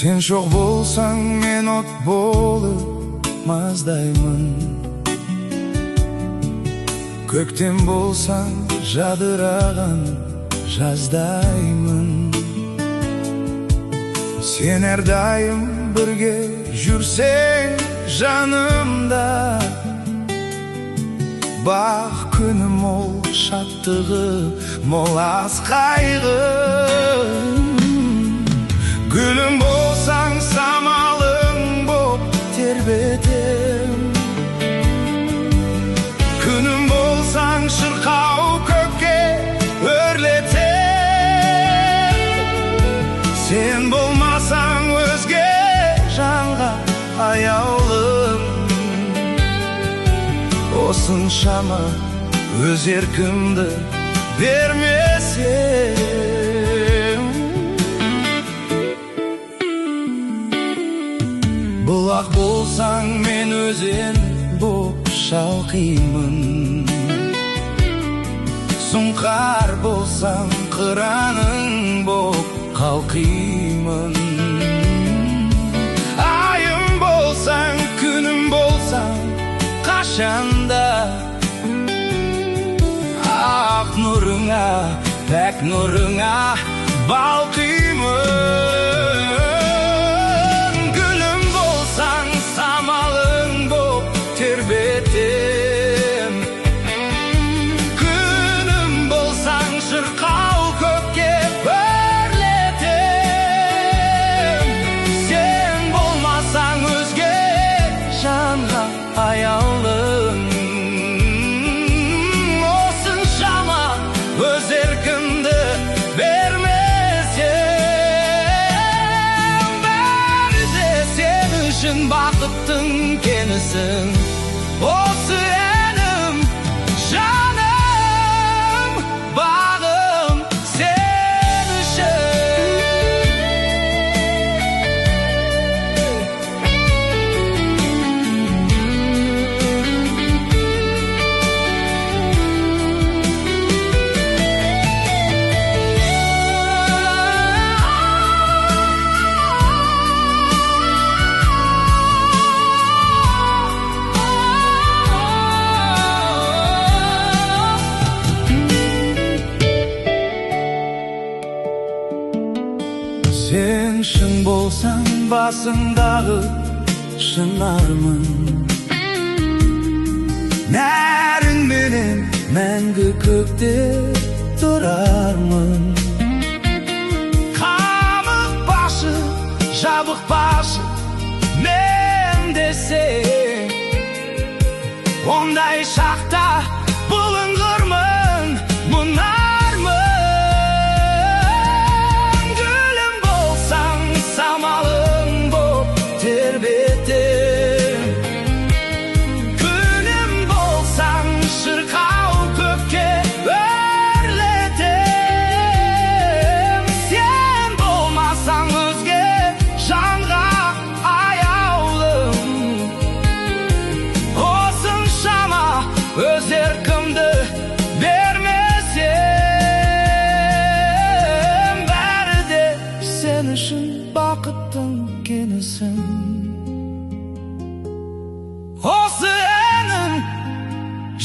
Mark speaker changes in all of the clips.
Speaker 1: Sen çok bolsaң, men от болып маздаймын. Көктем болсаң, жадыраған жаздаймын. Sen әрдайым бірге жүрсең жанымда, бақ күні мол, шаттығы мол, аз қайғы. Gülüm bolsaң, самалың боп тербетем. Күнім болсаң, шырқау көкке өрлетем. Sen болмасаң, өзге жанға аяулым. Осыншама өз еркімді бермесем. Бұлақ болсаң, мен өзен боп шалқимын. Сұңқар болсаң, қыраның боп қалқимын. Айым болсаң, күнім болсаң, қашанда ақ нұрыңа, пәк нұрыңа балқимын. Күнім болсаң, шырқау көкке өрлетем. Sen болмасаң, өзге жанға аяулым. Осыншама өз еркімді бермесем. Бәрі де сен үшін бақыттың кенісің. Осы әнім, жаным, бағым сен үшін. Sen шың болсаң, басыңдағы шынармын. Нәріңменен мәңгі көкте тұрармын. Қамықпашы, жабықпашы, мен десең. Ондай шақта бұлыңғырмын, мұнармын. Күнім болсаң, шырқау көкке өрлетем. Sen болмасаң, өзге жанға аяулым. Осыншама өз еркімді бермесем. Бәрі де сен үшін бақыттың кенісің. Осы әнім,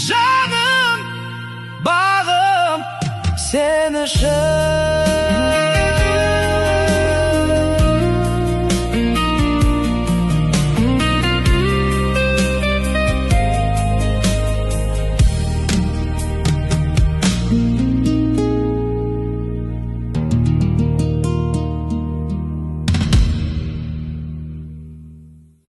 Speaker 1: жаным, бағым сен үшін.